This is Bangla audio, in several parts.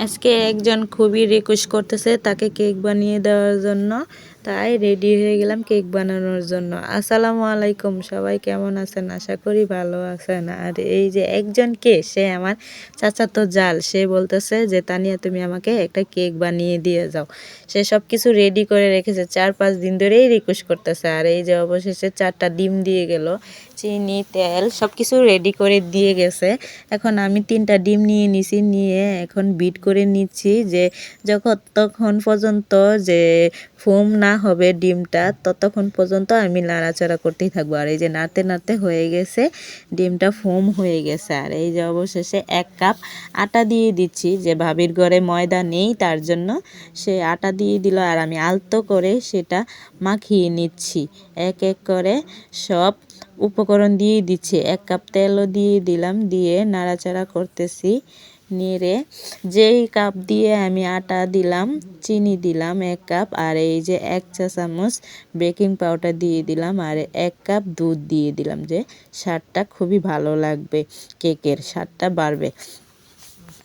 আজকে একজন খুবই রিকোয়েস্ট করতেছে তাকে কেক বানিয়ে দেওয়ার জন্য, তাই রেডি হয়ে গেলাম কেক বানানোর জন্য। আসসালামু আলাইকুম, সবাই কেমন আছেন? আশা করি ভালো আছেন। আর এই যে একজনকে, সে আমার চাচাতো জাল, সে বলতেছে যে তানিয়া তুমি আমাকে একটা কেক বানিয়ে দিয়ে যাও। সে সব কিছু রেডি করে রেখেছে, 4-5 দিন ধরেই রিকোয়েস্ট করতেছে। আর এই যে অবশেষে 4টা ডিম দিয়ে গেল, চিনি তেল সব কিছু রেডি করে দিয়ে গেছে। এখন আমি 3টা ডিম নিয়ে নিছি, নিয়ে এখন বিট করে নিচ্ছি যে তখন পর্যন্ত যে ফোম না হবে ডিমটা, ততক্ষণ পর্যন্ত আমি নাড়াচাড়া করতেই থাকবো। আর এই যে নাড়তে নাড়তে হয়ে গেছে, ডিমটা ফোম হয়ে গেছে। আর এই যে অবশেষে 1 কাপ আটা দিয়ে দিচ্ছি, যে ভাবির ঘরে ময়দা নেই তার জন্য সে আটা দিয়ে দিল। আর আমি আলতো করে সেটা মাখিয়ে নিচ্ছি, এক এক করে সব উপকরণ দিয়ে দিচ্ছি। 1 কাপ তেলও দিয়ে দিলাম, দিয়ে নাড়াচাড়া করতেছি নেড়ে। যেই কাপ দিয়ে আমি আটা দিলাম, চিনি দিলাম 1 কাপ, আর এই যে 1 চা চামচ বেকিং পাউডার দিয়ে দিলাম, আর 1 কাপ দুধ দিয়ে দিলাম, যে স্বাদটা খুবই ভালো লাগবে, কেকের স্বাদটা বাড়বে।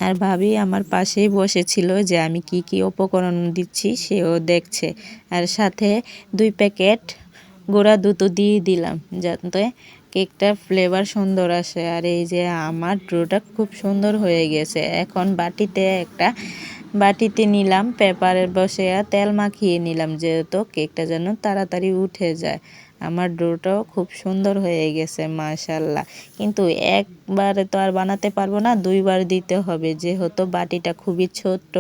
আর ভাবি আমার পাশেই বসেছিল যে আমি কি কি উপকরণ দিচ্ছি সেও দেখছে। আর সাথে 2 প্যাকেট গুঁড়া দুধও দিয়ে দিলাম, যাতে কেকটার ফ্লেভার সুন্দর আসে। আর এই যে আমার ডোটা খুব সুন্দর হয়ে গেছে। এখন বাটিতে নিলাম, পেপারে বসে তেল মাখিয়ে নিলাম, যেহেতু কেকটা যেন তাড়াতাড়ি উঠে যায়। আমার ডোটাও খুব সুন্দর হয়ে গেছে মাশাআল্লাহ। কিন্তু একবারে তো আর বানাতে পারবো না, 2বার দিতে হবে, যেহেতু বাটিটা খুবই ছোট,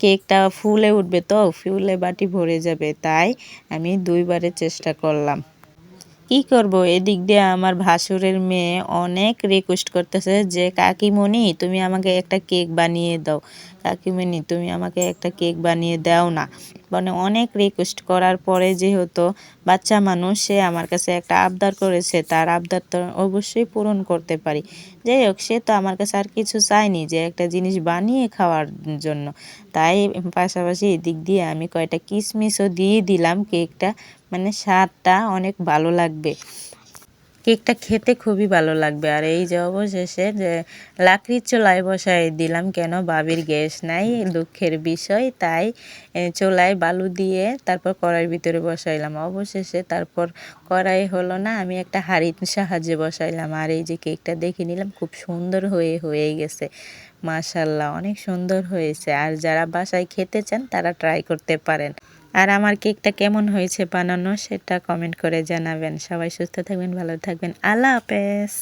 কেকটা ফুলে উঠবে, তো ফুলে বাটি ভরে যাবে, তাই আমি 2বারে চেষ্টা করলাম। কি করব, এদিক দিয়ে আমার ভাসুরের মেয়ে অনেক রিকোয়েস্ট করতেছে যে কাকিমণি তুমি আমাকে একটা কেক বানিয়ে দাও, কাকিমণি তুমি আমাকে একটা কেক বানিয়ে দাও না। মানে অনেক রিকোয়েস্ট করার পরে যেহেতু বাচ্চা মানুষ, সে আমার কাছে একটা আবদার করেছে, তার আবদার তো অবশ্যই পূরণ করতে পারি। যাই হোক, সে তো আমার কাছে আর কিছু চায়নি, যে একটা জিনিস বানিয়ে খাওয়ার জন্য। তাই পাশাপাশি এদিক দিয়ে আমি কয়টা কিশমিশও দিয়ে দিলাম, কেকটা মানে স্বাদটা অনেক ভালো লাগবে, কেকটা খেতে খুবই ভালো লাগবে। আর এই যে অবশেষে যে লাকড়ির চুলায় বসাই দিলাম, কেন ভাবির গ্যাস নাই, দুঃখের বিষয়, তাই চুলায় বালু দিয়ে তারপর কড়াইয়ের ভিতরে বসাইলাম। অবশেষে তারপর কড়াই হলো না, আমি একটা হাঁড়ির সাহায্যে বসাইলাম। আর এই যে কেকটা দেখে নিলাম, খুব সুন্দর হয়ে গেছে মাশাআল্লাহ, অনেক সুন্দর হয়েছে। আর যারা বাসায় খেতে চান তারা ট্রাই করতে পারেন। আর আমার কেকটা কেমন হয়েছে বানানো সেটা কমেন্ট করে জানাবেন। সবাই সুস্থ থাকবেন, ভালো থাকবেন, আল্লাহ হাফেজ।